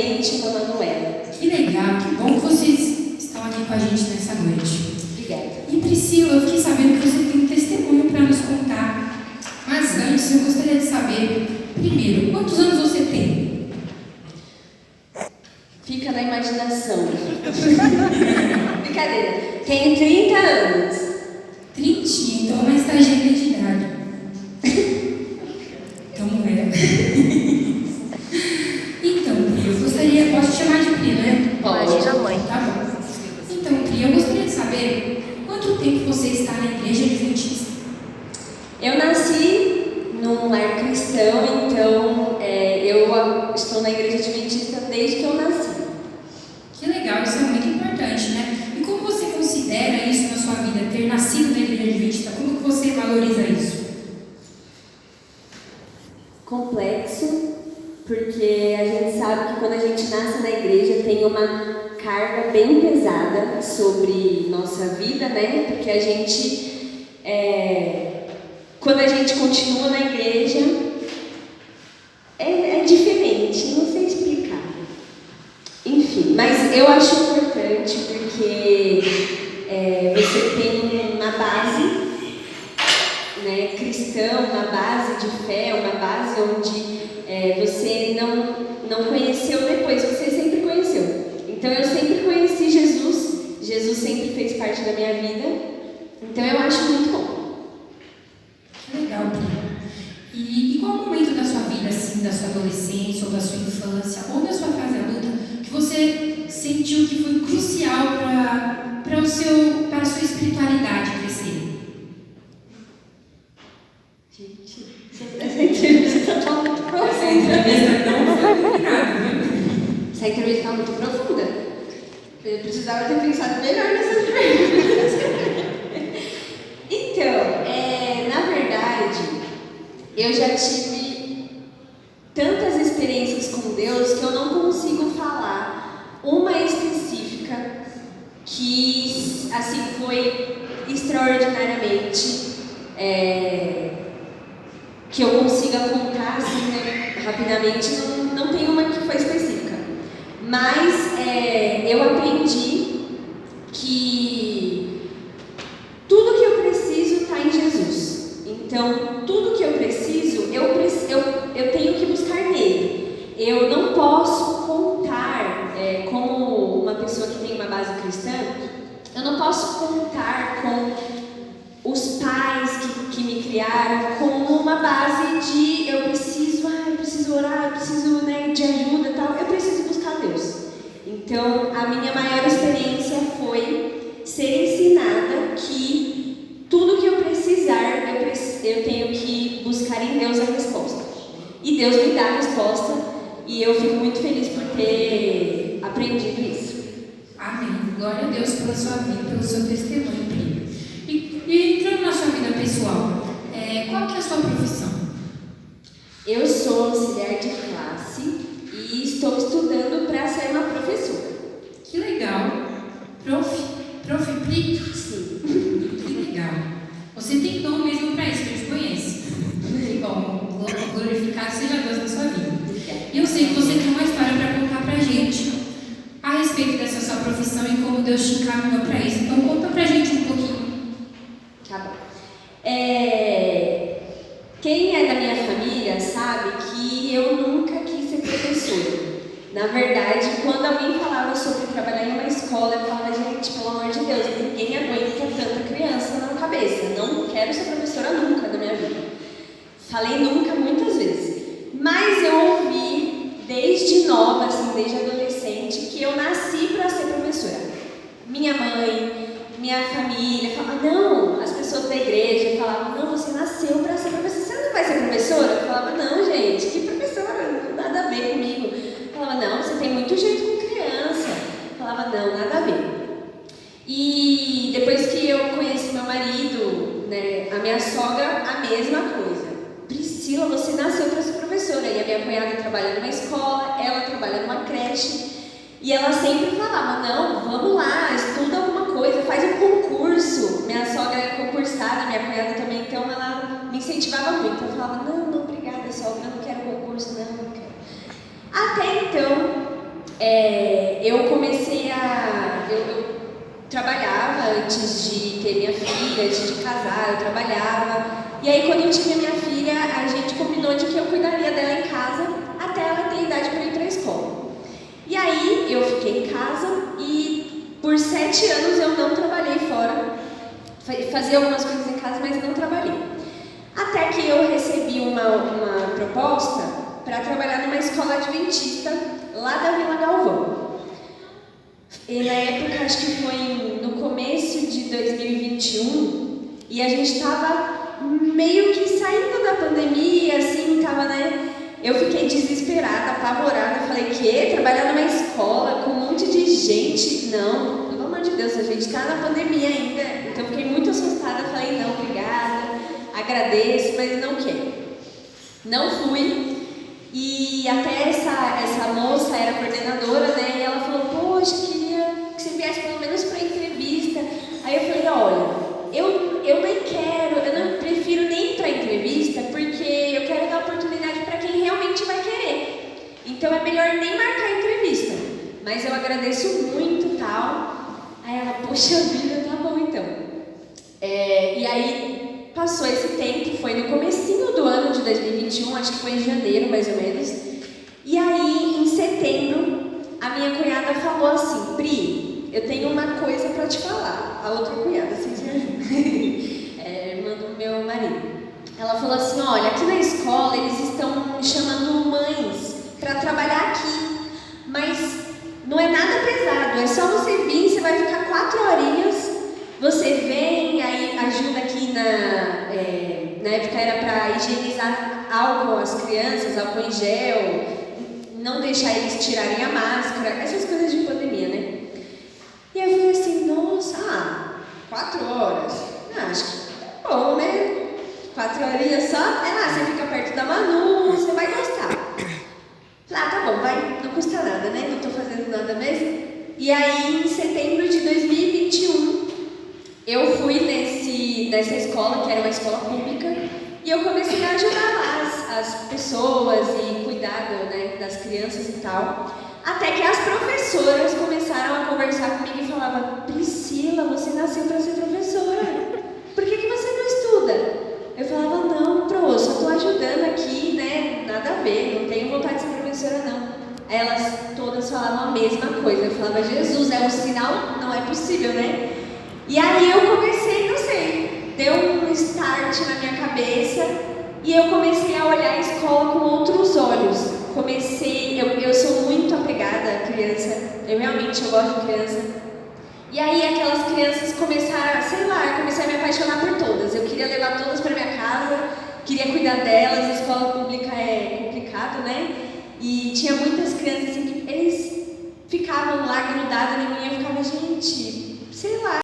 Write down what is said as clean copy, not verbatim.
Clemente e uma Manuela. Que legal, que bom que vocês estão aqui com a gente nessa noite. Obrigada. E Priscila, eu fiquei sabendo que você tem um testemunho para nos contar. Mas antes, eu gostaria de saber, primeiro, quantos anos você tem? Fica na imaginação. Brincadeira. Tenho 30 anos. 30, então é uma estagiária de idade. Então não é. Então, Pri, eu gostaria... Posso te chamar de Pri, né? Pode. Tá bom. Então, Pri, eu gostaria de saber quanto tempo você está na igreja adventista? Eu nasci num lar cristão, então eu estou na igreja adventista desde que eu nasci. Que legal, isso é muito importante, né? E como você considera isso na sua vida, ter nascido na igreja adventista? Como que você valoriza isso? Complexo, porque a gente sabe que quando a gente nasce na igreja tem uma carga bem pesada sobre nossa vida, né? Porque a gente, quando a gente continua na igreja, é diferente, não sei explicar. Enfim, mas eu acho importante porque você tem uma base, né, cristã, uma base de fé, uma base onde você não conheceu depois, você sempre conheceu. Então eu sempre conheci Jesus, Jesus sempre fez parte da minha vida, então eu acho muito bom. Que legal, Pri. E qual momento da sua vida, assim, da sua adolescência ou da sua infância, ou da sua fase adulta, que você sentiu que foi crucial para a sua espiritualidade crescer? Gente, essa entrevista está muito profunda. Essa entrevista não foi combinada, viu? Essa entrevista está muito profunda. Eu precisava ter pensado melhor nessas perguntas. Então, na verdade, eu já tive tantas experiências com Deus que eu não consigo falar uma específica que, assim, foi extraordinariamente, que eu consiga contar, assim, né, rapidamente, não tem uma que foi específica. Mas eu aprendi que tudo que eu preciso está em Jesus. Então, tudo que eu preciso, eu tenho que buscar nele. Eu não posso contar, como uma pessoa que tem uma base cristã, eu não posso contar com os pais que me criaram como uma base de eu preciso orar, eu preciso, né, de ajuda e tal, eu preciso buscar Deus. Então, a minha maior experiência foi ser ensinada que tudo que eu precisar, eu tenho que buscar em Deus a resposta. E Deus me dá a resposta, e eu fico muito feliz por ter aprendido isso. Amém. Glória a Deus pela sua vida, pelo seu testemunho, Pri. E entrando na sua vida pessoal, qual que é a sua profissão? Eu sou auxiliar de classe e estou estudando para ser uma professora. Que legal. Prof. Pri? Sim. Que legal. Você tem dom mesmo para isso, que eu te conheço. Que bom. Glorificado seja Deus na sua vida. E eu sei que você tem uma história para contar pra gente a respeito dessa sua profissão e como Deus te encaminhou para isso. Então conta pra gente um pouquinho. Tá bom. Quem é da minha família sabe que eu nunca quis ser professora. Na verdade, quando alguém falava sobre trabalhar em uma escola, eu falava, gente, pelo amor de Deus, ninguém aguenta tanta criança na cabeça. Não quero ser professora nunca na minha vida. Falei nunca muitas vezes. Mas eu ouvi desde nova, assim, desde adolescente, que eu nasci para ser professora. Minha mãe, minha família falavam, não, as pessoas da igreja falavam, não, você nasceu para ser professora, você não vai ser professora? Eu falava, não, gente, que professora, nada a ver comigo. Eu falava, não, você tem muito jeito com criança. Eu falava, não, nada a ver. E depois que eu conheci meu marido, né, a minha sogra, a mesma coisa. Priscila, você nasceu para ser professora. E a minha cunhada trabalha numa escola, ela trabalha numa creche. E ela sempre falava, não, vamos lá, estuda alguma coisa, faz um concurso. Minha sogra é concursada, minha cunhada também, então ela me incentivava muito. Eu falava, não, obrigada, sogra, eu não quero concurso, não quero. Até então, eu comecei a... Eu trabalhava antes de ter minha filha, antes de casar, eu trabalhava. E aí, quando eu tive a minha filha, a gente combinou de que eu cuidaria dela em casa até ela ter idade para ir para a escola. E aí, eu fiquei em casa e por 7 anos eu não trabalhei fora. Fazia algumas coisas em casa, mas não trabalhei. Até que eu recebi uma proposta para trabalhar numa escola adventista lá da Vila Galvão. E na época, acho que foi no começo de 2021, e a gente estava meio que saindo da pandemia, assim, tava, né? Eu fiquei desesperada, apavorada, falei, trabalhar numa escola com um monte de gente? Não, pelo amor de Deus, a gente está na pandemia ainda, então eu fiquei muito assustada, falei, não, obrigada, agradeço, mas não quero. Não fui, e até essa moça era coordenadora, né, e ela falou, poxa, queria que você viesse pelo menos para entrevista. Aí eu falei, olha, eu nem quero, eu não prefiro nem ir para entrevista, porque eu quero dar oportunidade para quem realmente vai querer. Então é melhor nem marcar a entrevista. Mas eu agradeço muito, tal. Aí ela, poxa vida, tá bom então. E aí passou esse tempo, foi no comecinho do ano de 2021, acho que foi em janeiro mais ou menos. E aí em setembro a minha cunhada falou assim, Pri, eu tenho uma coisa para te falar. A outra cunhada, vocês me ajudam. Irmã do meu marido. Ela falou assim, olha, aqui na escola eles estão chamando mães para trabalhar aqui, mas não é nada pesado, é só você vir, você vai ficar 4 horinhas, você vem, aí ajuda aqui na época era para higienizar álcool às crianças, álcool em gel, não deixar eles tirarem a máscara, essas coisas de pandemia, né? E eu falei assim, nossa, 4 horas, acho que é bom, né? 4 horinhas só, você fica perto da Manu, você vai gostar. Falei, tá bom, não custa nada, né? Não tô fazendo nada mesmo. E aí, em setembro de 2021, eu fui nessa escola, que era uma escola pública, e eu comecei a ajudar lá as pessoas e cuidar das crianças e tal. Até que as professoras começaram a conversar comigo e falavam, Priscila, você nasceu para ser professora, por que você não estuda? Eu falava, não, só estou ajudando aqui, né, nada a ver, não tenho vontade de ser professora não. Aí elas todas falavam a mesma coisa, eu falava, Jesus, é um sinal, não é possível, né? E aí eu comecei, não sei, deu um start na minha cabeça e eu comecei a olhar a escola com outros olhos. Eu sou muito apegada à criança, eu gosto de criança. E aí aquelas crianças começaram, comecei a me apaixonar por todas. Eu queria levar todas para minha casa, queria cuidar delas, escola pública é complicado, né? E tinha muitas crianças assim que eles ficavam lá grudados em mim e eu ficava, gente, sei lá.